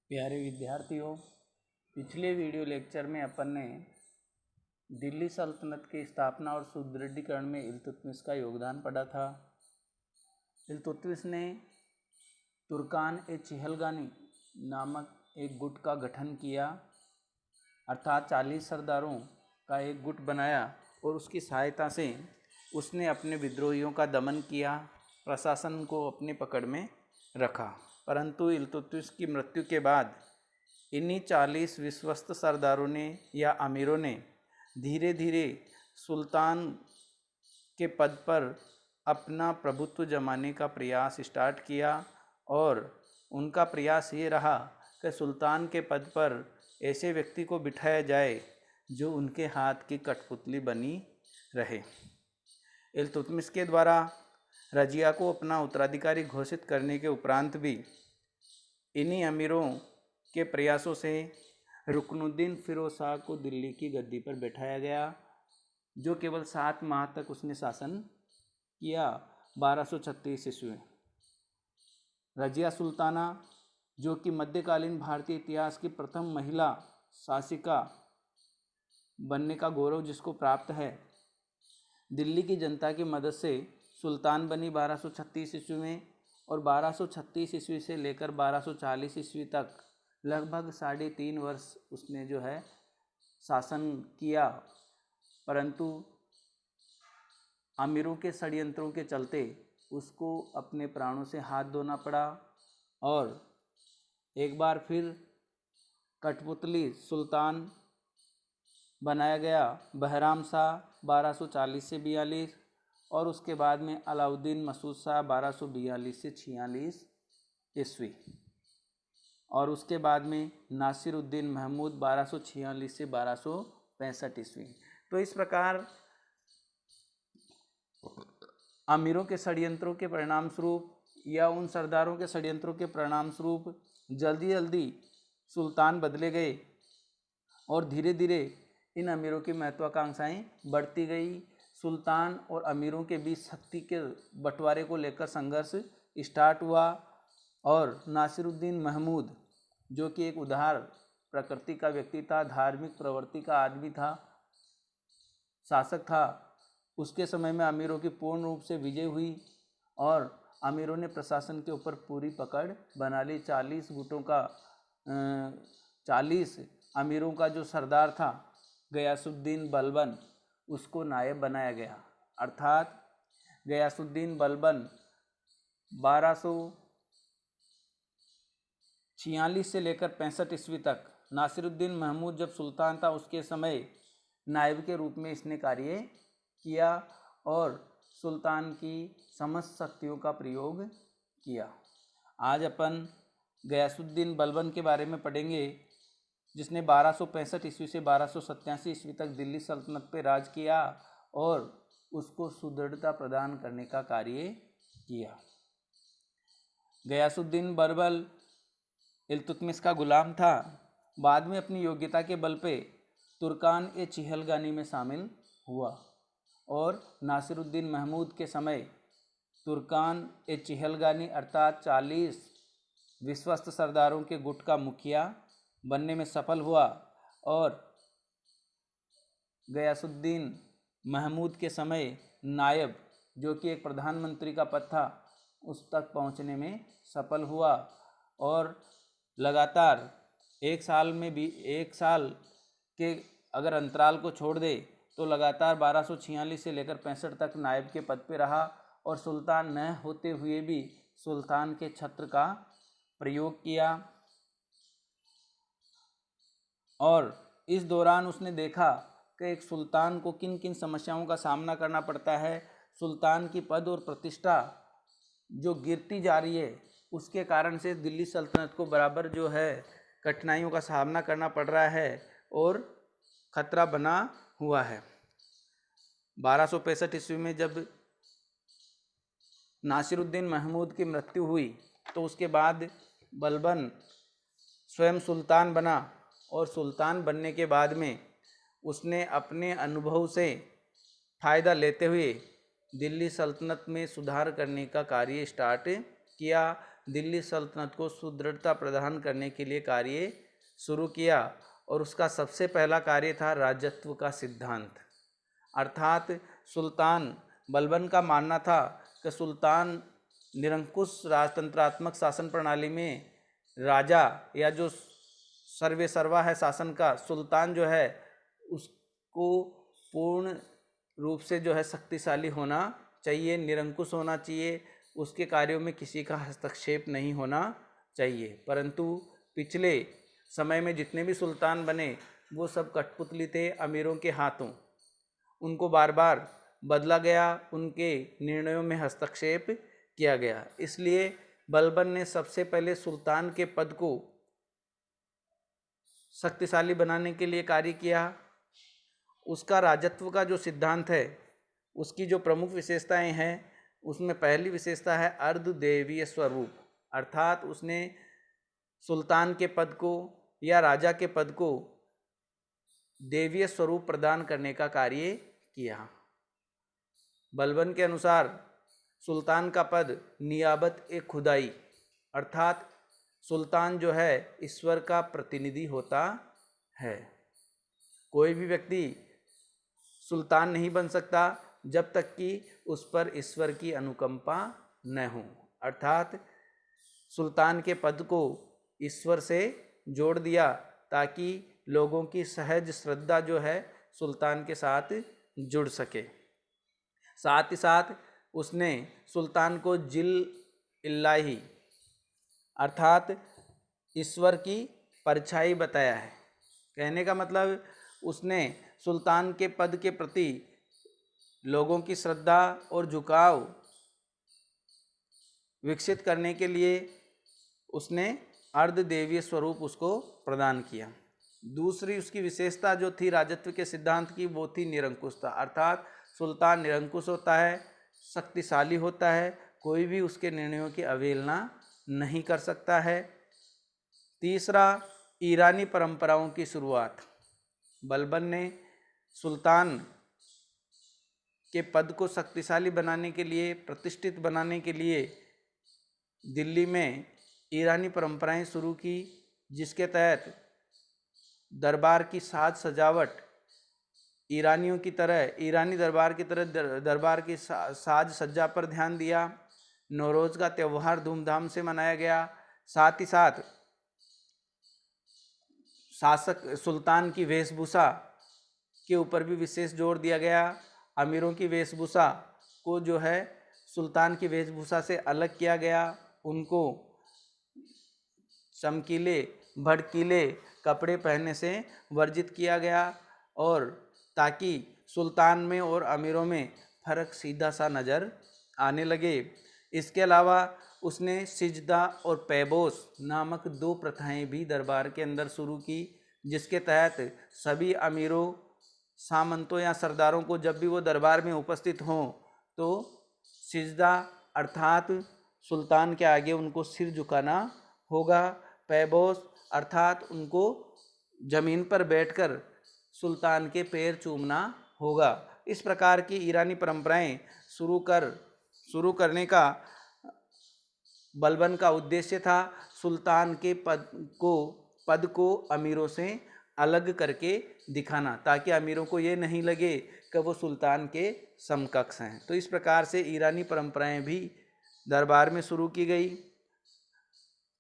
प्यारे विद्यार्थियों, पिछले वीडियो लेक्चर में अपन ने दिल्ली सल्तनत की स्थापना और सुदृढ़ीकरण में इल्तुतमिश का योगदान पढ़ा था। इल्तुतमिश ने तुर्कान-ए-चिहलगानी नामक एक गुट का गठन किया, अर्थात 40 सरदारों का एक गुट बनाया और उसकी सहायता से उसने अपने विद्रोहियों का दमन किया, प्रशासन को अपने पकड़ में रखा। परंतु इल्तुतमिश की मृत्यु के बाद इन्हीं 40 विश्वस्त सरदारों ने या अमीरों ने धीरे धीरे सुल्तान के पद पर अपना प्रभुत्व जमाने का प्रयास स्टार्ट किया और उनका प्रयास ये रहा कि सुल्तान के पद पर ऐसे व्यक्ति को बिठाया जाए जो उनके हाथ की कठपुतली बनी रहे। इल्तुतमिश के द्वारा रजिया को अपना उत्तराधिकारी घोषित करने के उपरांत भी इन्हीं अमीरों के प्रयासों से रुकनुद्दीन फिरोज शाह को दिल्ली की गद्दी पर बैठाया गया, जो केवल 7 माह तक उसने शासन किया। 1236 ईस्वी में रजिया सुल्ताना, जो कि मध्यकालीन भारतीय इतिहास की प्रथम महिला शासिका बनने का गौरव जिसको प्राप्त है, दिल्ली की जनता की मदद से सुल्तान बनी 1236 ईस्वी में और 1236 ईस्वी से लेकर 1240 ईस्वी तक लगभग 3.5 वर्ष उसने जो है शासन किया। परंतु अमीरों के षड्यंत्रों के चलते उसको अपने प्राणों से हाथ धोना पड़ा और एक बार फिर कठपुतली सुल्तान बनाया गया बहराम शाह 1240 से 42 और उसके बाद में अलाउद्दीन मसूद शाह 1242 से 46 ईस्वी और उसके बाद में नासिरुद्दीन महमूद 1246 से 1265 ईस्वी। तो इस प्रकार अमीरों के षड्यंत्रों के परिणाम स्वरूप या उन सरदारों के षड्यंत्रों के परिणाम स्वरूप जल्दी जल्दी सुल्तान बदले गए और धीरे धीरे इन अमीरों की महत्वाकांक्षाएं बढ़ती गई। सुल्तान और अमीरों के बीच शक्ति के बंटवारे को लेकर संघर्ष स्टार्ट हुआ और नासिरुद्दीन महमूद, जो कि एक उदार प्रकृति का व्यक्ति था, धार्मिक प्रवृत्ति का आदमी था, शासक था, उसके समय में अमीरों की पूर्ण रूप से विजय हुई और अमीरों ने प्रशासन के ऊपर पूरी पकड़ बना ली। 40 गुटों का 40 अमीरों का जो सरदार था गयासुद्दीन बलबन, उसको नायब बनाया गया। अर्थात गयासुद्दीन बलबन 1246 से लेकर 65 ईस्वी तक, नासिरुद्दीन महमूद जब सुल्तान था उसके समय नायब के रूप में इसने कार्य किया और सुल्तान की समस्त शक्तियों का प्रयोग किया। आज अपन गयासुद्दीन बलबन के बारे में पढ़ेंगे, जिसने 1265 ईस्वी से 1287 ईस्वी तक दिल्ली सल्तनत पर राज किया और उसको सुदृढ़ता प्रदान करने का कार्य किया। गयासुद्दीन बलबन इल्तुतमिश का गुलाम था। बाद में अपनी योग्यता के बल पे तुर्कान-ए-चिहलगानी में शामिल हुआ और नासिरुद्दीन महमूद के समय तुर्कान-ए-चिहलगानी अर्थात 40 विश्वस्त सरदारों के गुट का मुखिया बनने में सफल हुआ और गयासुद्दीन महमूद के समय नायब, जो कि एक प्रधानमंत्री का पद था, उस तक पहुंचने में सफल हुआ और लगातार एक साल के अगर अंतराल को छोड़ दे तो लगातार 1246 से लेकर 65 तक नायब के पद पे रहा और सुल्तान न होते हुए भी सुल्तान के छत्र का प्रयोग किया। और इस दौरान उसने देखा कि एक सुल्तान को किन किन समस्याओं का सामना करना पड़ता है। सुल्तान की पद और प्रतिष्ठा जो गिरती जा रही है, उसके कारण से दिल्ली सल्तनत को बराबर जो है कठिनाइयों का सामना करना पड़ रहा है और खतरा बना हुआ है। 1265 ईस्वी में जब नासिरुद्दीन महमूद की मृत्यु हुई तो उसके बाद बलबन स्वयं सुल्तान बना और सुल्तान बनने के बाद में उसने अपने अनुभव से फ़ायदा लेते हुए दिल्ली सल्तनत में सुधार करने का कार्य स्टार्ट किया। दिल्ली सल्तनत को सुदृढ़ता प्रदान करने के लिए कार्य शुरू किया और उसका सबसे पहला कार्य था राजत्व का सिद्धांत। अर्थात सुल्तान बलबन का मानना था कि सुल्तान निरंकुश राजतंत्रात्मक शासन प्रणाली में राजा या जो सर्वे सर्वा है शासन का, सुल्तान जो है उसको पूर्ण रूप से जो है शक्तिशाली होना चाहिए, निरंकुश होना चाहिए, उसके कार्यों में किसी का हस्तक्षेप नहीं होना चाहिए। परंतु पिछले समय में जितने भी सुल्तान बने वो सब कठपुतली थे अमीरों के हाथों, उनको बार बार बदला गया, उनके निर्णयों में हस्तक्षेप किया गया। इसलिए बलबन ने सबसे पहले सुल्तान के पद को शक्तिशाली बनाने के लिए कार्य किया। उसका राजत्व का जो सिद्धांत है उसकी जो प्रमुख विशेषताएं हैं उसमें पहली विशेषता है अर्धदेवीय स्वरूप, अर्थात उसने सुल्तान के पद को या राजा के पद को देवीय स्वरूप प्रदान करने का कार्य किया। बलबन के अनुसार सुल्तान का पद नियाबत ए खुदाई, अर्थात सुल्तान जो है ईश्वर का प्रतिनिधि होता है। कोई भी व्यक्ति सुल्तान नहीं बन सकता जब तक कि उस पर ईश्वर की अनुकंपा न हो, अर्थात सुल्तान के पद को ईश्वर से जोड़ दिया ताकि लोगों की सहज श्रद्धा जो है सुल्तान के साथ जुड़ सके। साथ ही साथ उसने सुल्तान को जिल इल्लाही अर्थात ईश्वर की परछाई बताया है। कहने का मतलब उसने सुल्तान के पद के प्रति लोगों की श्रद्धा और झुकाव विकसित करने के लिए उसने अर्धदेवीय स्वरूप उसको प्रदान किया। दूसरी उसकी विशेषता जो थी राजत्व के सिद्धांत की वो थी निरंकुशता, अर्थात सुल्तान निरंकुश होता है, शक्तिशाली होता है, कोई भी उसके निर्णयों की अवहेलना नहीं कर सकता है। तीसरा ईरानी परंपराओं की शुरुआत। बलबन ने सुल्तान के पद को शक्तिशाली बनाने के लिए, प्रतिष्ठित बनाने के लिए दिल्ली में ईरानी परंपराएं शुरू की, जिसके तहत दरबार की साज सजावट ईरानियों की तरह, ईरानी दरबार की तरह दरबार की साज सज्जा पर ध्यान दिया। नौरोज़ का त्यौहार धूमधाम से मनाया गया। साथ ही साथ शासक सुल्तान की वेशभूषा के ऊपर भी विशेष जोर दिया गया। अमीरों की वेशभूषा को जो है सुल्तान की वेशभूषा से अलग किया गया, उनको चमकीले भड़कीले कपड़े पहनने से वर्जित किया गया, और ताकि सुल्तान में और अमीरों में फ़र्क सीधा सा नज़र आने लगे। इसके अलावा उसने सिजदा और पैबोस नामक 2 प्रथाएं भी दरबार के अंदर शुरू की, जिसके तहत सभी अमीरों, सामंतों या सरदारों को जब भी वो दरबार में उपस्थित हों तो सिजदा अर्थात सुल्तान के आगे उनको सिर झुकाना होगा। पैबोस अर्थात उनको ज़मीन पर बैठकर सुल्तान के पैर चूमना होगा। इस प्रकार की ईरानी परंपराएं शुरू करने का बलबन का उद्देश्य था सुल्तान के पद को अमीरों से अलग करके दिखाना, ताकि अमीरों को ये नहीं लगे कि वो सुल्तान के समकक्ष हैं। तो इस प्रकार से ईरानी परंपराएं भी दरबार में शुरू की गई।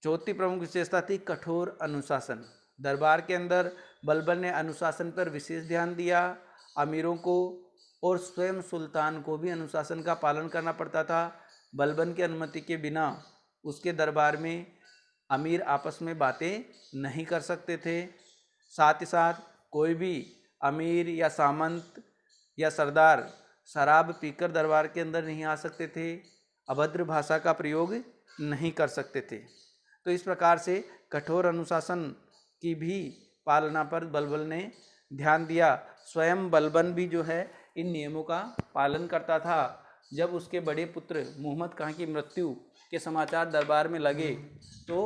चौथी प्रमुख विशेषता थी कठोर अनुशासन। दरबार के अंदर बलबन ने अनुशासन पर विशेष ध्यान दिया। अमीरों को और स्वयं सुल्तान को भी अनुशासन का पालन करना पड़ता था। बलबन की अनुमति के बिना उसके दरबार में अमीर आपस में बातें नहीं कर सकते थे। साथ ही साथ कोई भी अमीर या सामंत या सरदार शराब पीकर दरबार के अंदर नहीं आ सकते थे, अभद्र भाषा का प्रयोग नहीं कर सकते थे। तो इस प्रकार से कठोर अनुशासन की भी पालना पर बलबन ने ध्यान दिया। स्वयं बलबन भी जो है इन नियमों का पालन करता था। जब उसके बड़े पुत्र मुहम्मद खां की मृत्यु के समाचार दरबार में लगे तो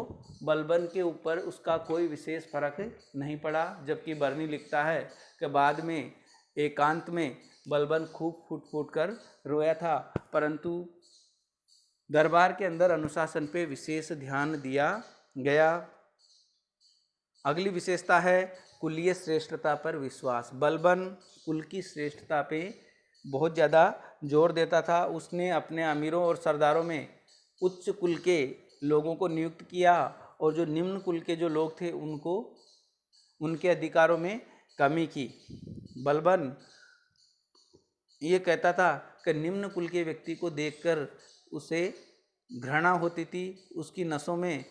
बलबन के ऊपर उसका कोई विशेष फर्क नहीं पड़ा, जबकि बरनी लिखता है कि बाद में एकांत में बलबन खूब फूट फूट कर रोया था, परंतु दरबार के अंदर अनुशासन पे विशेष ध्यान दिया गया। अगली विशेषता है कुलीय श्रेष्ठता पर विश्वास। बलबन कुल की श्रेष्ठता पे बहुत ज़्यादा जोर देता था। उसने अपने अमीरों और सरदारों में उच्च कुल के लोगों को नियुक्त किया और जो निम्न कुल के जो लोग थे उनको उनके अधिकारों में कमी की। बलबन ये कहता था कि निम्न कुल के व्यक्ति को देखकर उसे घृणा होती थी, उसकी नसों में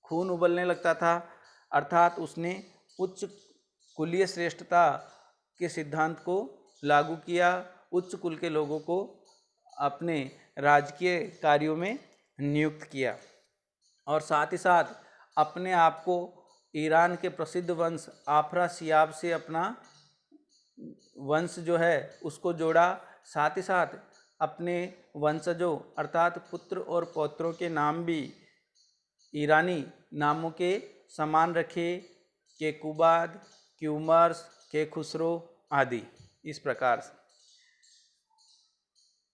खून उबलने लगता था। अर्थात उसने उच्च कुलीय श्रेष्ठता के सिद्धांत को लागू किया, उच्च कुल के लोगों को अपने राजकीय कार्यों में नियुक्त किया और साथ ही साथ अपने आप को ईरान के प्रसिद्ध वंश आफरासियाब से अपना वंश जो है उसको जोड़ा। साथ ही साथ अपने वंशजों अर्थात पुत्र और पौत्रों के नाम भी ईरानी नामों के समान रखे, केकुबाद, क्यूमर्स, केखुसरो आदि। इस प्रकार से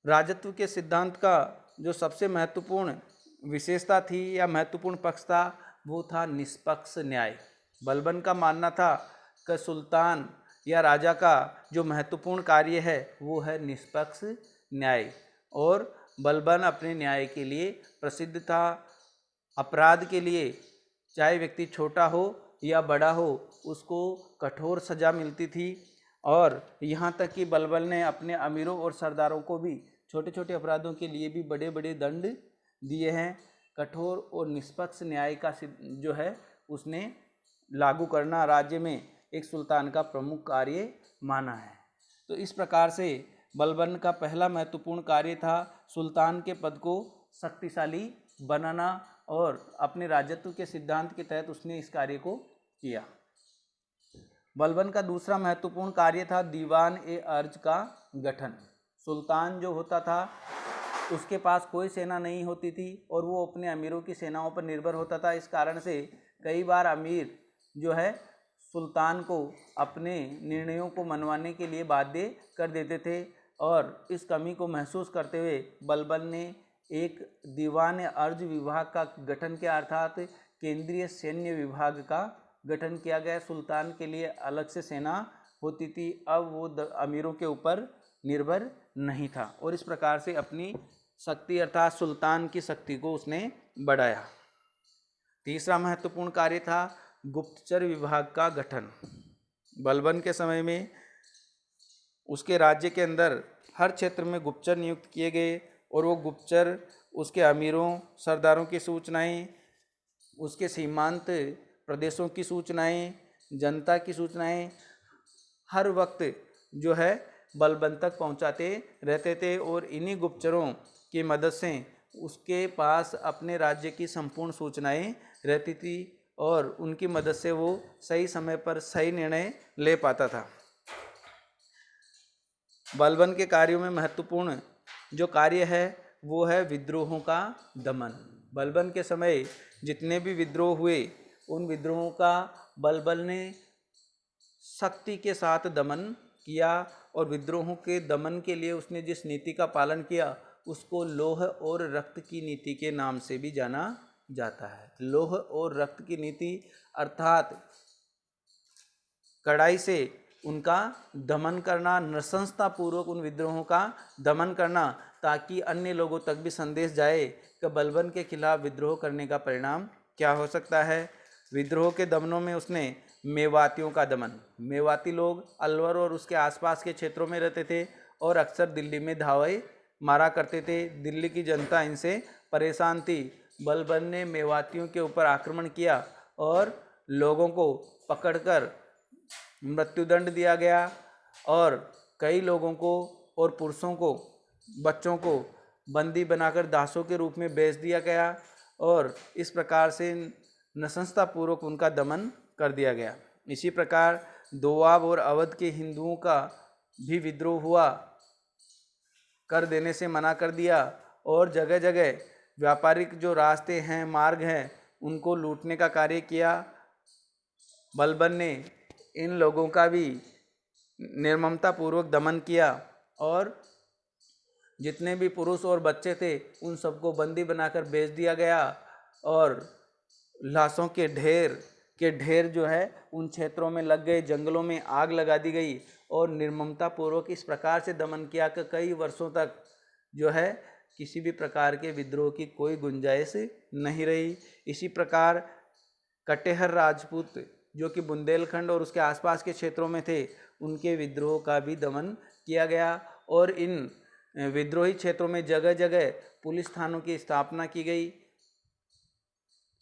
राजत्व के सिद्धांत का जो सबसे महत्वपूर्ण विशेषता थी या महत्वपूर्ण पक्ष था वो था निष्पक्ष न्याय। बलबन का मानना था कि सुल्तान या राजा का जो महत्वपूर्ण कार्य है वो है निष्पक्ष न्याय और बलबन अपने न्याय के लिए प्रसिद्ध था। अपराध के लिए चाहे व्यक्ति छोटा हो या बड़ा हो उसको कठोर सज़ा मिलती थी और यहाँ तक कि बलबन ने अपने अमीरों और सरदारों को भी छोटे छोटे अपराधों के लिए भी बड़े बड़े दंड दिए हैं। कठोर और निष्पक्ष न्याय का जो है उसने लागू करना राज्य में एक सुल्तान का प्रमुख कार्य माना है। तो इस प्रकार से बलबन का पहला महत्वपूर्ण कार्य था सुल्तान के पद को शक्तिशाली बनाना और अपने राजत्व के सिद्धांत के तहत उसने इस कार्य को किया। बलबन का दूसरा महत्वपूर्ण कार्य था दीवान ए अर्ज का गठन। सुल्तान जो होता था उसके पास कोई सेना नहीं होती थी और वो अपने अमीरों की सेनाओं पर निर्भर होता था। इस कारण से कई बार अमीर जो है सुल्तान को अपने निर्णयों को मनवाने के लिए बाध्य कर देते थे और इस कमी को महसूस करते हुए बलबन ने एक दीवान अर्ज विभाग का गठन किया अर्थात केंद्रीय सैन्य विभाग का गठन किया गया। सुल्तान के लिए अलग से सेना होती थी, अब वो अमीरों के ऊपर निर्भर नहीं था और इस प्रकार से अपनी शक्ति अर्थात सुल्तान की शक्ति को उसने बढ़ाया। तीसरा महत्वपूर्ण कार्य था गुप्तचर विभाग का गठन। बलबन के समय में उसके राज्य के अंदर हर क्षेत्र में गुप्तचर नियुक्त किए गए और वो गुप्तचर उसके अमीरों सरदारों की सूचनाएं, उसके सीमांत प्रदेशों की सूचनाएं, जनता की सूचनाएं हर वक्त जो है बलबन तक पहुंचाते रहते थे और इन्हीं गुप्तचरों की मदद से उसके पास अपने राज्य की संपूर्ण सूचनाएं रहती थी और उनकी मदद से वो सही समय पर सही निर्णय ले पाता था। बलबन के कार्यों में महत्वपूर्ण जो कार्य है वो है विद्रोहों का दमन। बलबन के समय जितने भी विद्रोह हुए उन विद्रोहों का बलबन ने शक्ति के साथ दमन किया और विद्रोहों के दमन के लिए उसने जिस नीति का पालन किया उसको लौह और रक्त की नीति के नाम से भी जाना जाता है। लौह और रक्त की नीति अर्थात कड़ाई से उनका दमन करना, नृशंसता पूर्वक उन विद्रोहों का दमन करना ताकि अन्य लोगों तक भी संदेश जाए कि बलबन के खिलाफ विद्रोह करने का परिणाम क्या हो सकता है। विद्रोह के दमनों में उसने मेवातियों का दमन, मेवाती लोग अलवर और उसके आसपास के क्षेत्रों में रहते थे और अक्सर दिल्ली में धावे मारा करते थे। दिल्ली की जनता इनसे परेशान थी। बलबन ने मेवातियों के ऊपर आक्रमण किया और लोगों को पकड़कर मृत्युदंड दिया गया और कई लोगों को और पुरुषों को, बच्चों को बंदी बनाकर दासों के रूप में बेच दिया गया और इस प्रकार से नृशंसता पूर्वक उनका दमन कर दिया गया। इसी प्रकार दोआब और अवध के हिंदुओं का भी विद्रोह हुआ, कर देने से मना कर दिया और जगह जगह व्यापारिक जो रास्ते हैं, मार्ग हैं, उनको लूटने का कार्य किया। बलबन ने इन लोगों का भी निर्ममता पूर्वक दमन किया और जितने भी पुरुष और बच्चे थे उन सबको बंदी बनाकर बेच दिया गया और लाशों के ढेर जो है उन क्षेत्रों में लग गए, जंगलों में आग लगा दी गई और निर्ममता पूर्वक इस प्रकार से दमन किया कि कई वर्षों तक जो है किसी भी प्रकार के विद्रोह की कोई गुंजाइश नहीं रही। इसी प्रकार कटेहर राजपूत जो कि बुंदेलखंड और उसके आसपास के क्षेत्रों में थे, उनके विद्रोह का भी दमन किया गया और इन विद्रोही क्षेत्रों में जगह जगह पुलिस थानों की स्थापना की गई,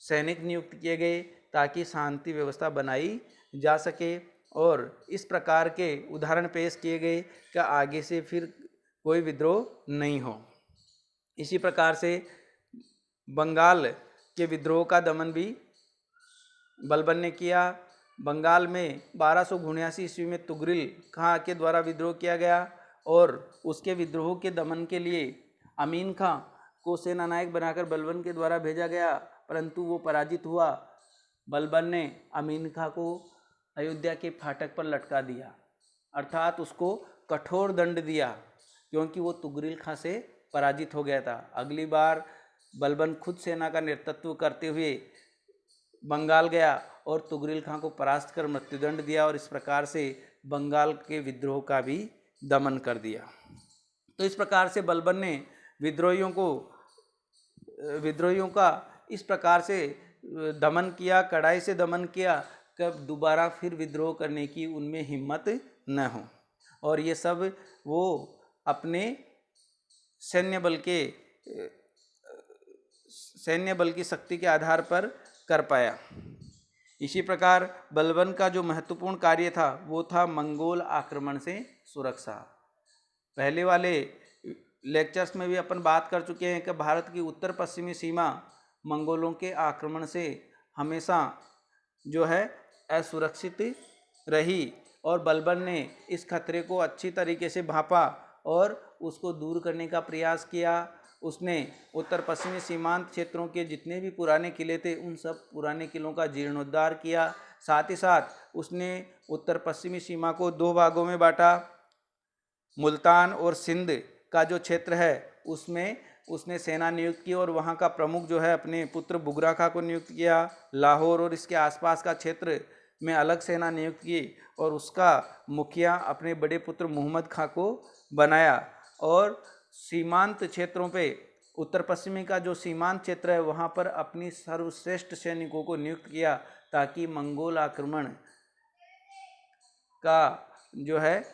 सैनिक नियुक्त किए गए ताकि शांति व्यवस्था बनाई जा सके। और इस प्रकार के उदाहरण पेश किए गए कि आगे से फिर कोई विद्रोह नहीं हो। इसी प्रकार से बंगाल के विद्रोह का दमन भी बलबन ने किया। बंगाल में 1279 ईस्वी में तुगरिल खां के द्वारा विद्रोह किया गया और उसके विद्रोह के दमन के लिए अमीन खां को सेना नायक बनाकर बलबन के द्वारा भेजा गया, परंतु वो पराजित हुआ। बलबन ने अमीन खां को अयोध्या के फाटक पर लटका दिया, अर्थात उसको कठोर दंड दिया, क्योंकि वो तुगरिल खां से पराजित हो गया था। अगली बार बलबन खुद सेना का नेतृत्व करते हुए बंगाल गया और तुगरिल खां को परास्त कर मृत्युदंड दिया और इस प्रकार से बंगाल के विद्रोह का भी दमन कर दिया। तो इस प्रकार से बलबन ने विद्रोहियों का इस प्रकार से दमन किया, कड़ाई से दमन किया, कब दोबारा फिर विद्रोह करने की उनमें हिम्मत न हो। और ये सब वो अपने सैन्य बल की शक्ति के आधार पर कर पाया। इसी प्रकार बलबन का जो महत्वपूर्ण कार्य था वो था मंगोल आक्रमण से सुरक्षा। पहले वाले लेक्चर्स में भी अपन बात कर चुके हैं कि भारत की उत्तर पश्चिमी सीमा मंगोलों के आक्रमण से हमेशा जो है असुरक्षित रही और बलबन ने इस खतरे को अच्छी तरीके से भांपा और उसको दूर करने का प्रयास किया। उसने उत्तर पश्चिमी सीमांत क्षेत्रों के जितने भी पुराने किले थे उन सब पुराने किलों का जीर्णोद्धार किया। साथ ही साथ उसने उत्तर पश्चिमी सीमा को दो भागों में बांटा। मुल्तान और सिंध का जो क्षेत्र है उसमें उसने सेना नियुक्त की और वहाँ का प्रमुख जो है अपने पुत्र बुगरा खां को नियुक्त किया। लाहौर और इसके आसपास का क्षेत्र में अलग सेना नियुक्त की और उसका मुखिया अपने बड़े पुत्र मोहम्मद खां को बनाया। और सीमांत क्षेत्रों पे उत्तर पश्चिमी का जो सीमांत क्षेत्र है वहाँ पर अपनी सर्वश्रेष्ठ सैनिकों को नियुक्त किया ताकि मंगोल आक्रमण का जो है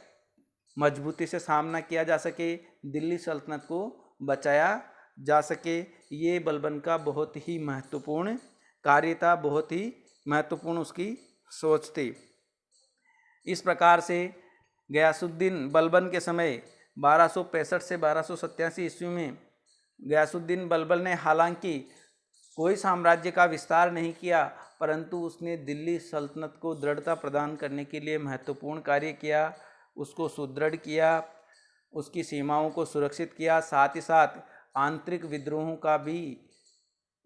मजबूती से सामना किया जा सके, दिल्ली सल्तनत को बचाया जा सके। ये बलबन का बहुत ही महत्वपूर्ण कार्य था, बहुत ही महत्वपूर्ण उसकी सोच थी। इस प्रकार से गयासुद्दीन बलबन के समय 1265 से 1287 ईस्वी में गयासुद्दीन बलबन ने हालांकि कोई साम्राज्य का विस्तार नहीं किया, परंतु उसने दिल्ली सल्तनत को दृढ़ता प्रदान करने के लिए महत्वपूर्ण कार्य किया, उसको सुदृढ़ किया, उसकी सीमाओं को सुरक्षित किया, साथ ही साथ आंतरिक विद्रोहों का भी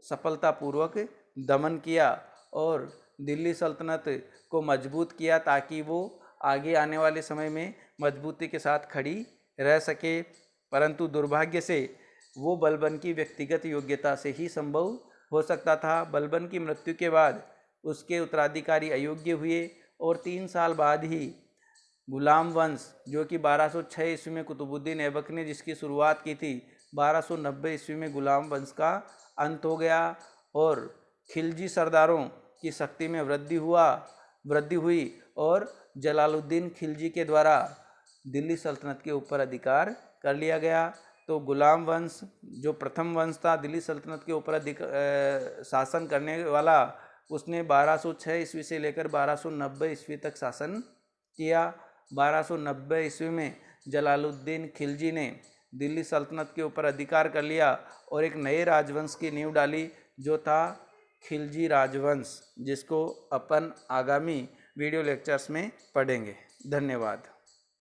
सफलतापूर्वक दमन किया और दिल्ली सल्तनत को मजबूत किया ताकि वो आगे आने वाले समय में मजबूती के साथ खड़ी रह सके। परंतु दुर्भाग्य से वो बलबन की व्यक्तिगत योग्यता से ही संभव हो सकता था। बलबन की मृत्यु के बाद उसके उत्तराधिकारी अयोग्य हुए और 3 साल बाद ही गुलाम वंश जो कि 1206 ईस्वी में कुतुबुद्दीन ऐबक ने जिसकी शुरुआत की थी, 1290 ईस्वी में गुलाम वंश का अंत हो गया और खिलजी सरदारों की शक्ति में वृद्धि हुई और जलालुद्दीन खिलजी के द्वारा दिल्ली सल्तनत के ऊपर अधिकार कर लिया गया। तो गुलाम वंश जो प्रथम वंश था दिल्ली सल्तनत के ऊपर शासन करने वाला, उसने 1206 ईस्वी से लेकर 1290 ईस्वी तक शासन किया। 1290 ईस्वी में जलालुद्दीन खिलजी ने दिल्ली सल्तनत के ऊपर अधिकार कर लिया और एक नए राजवंश की नींव डाली जो था खिलजी राजवंश, जिसको अपन आगामी वीडियो लेक्चर्स में पढ़ेंगे। धन्यवाद।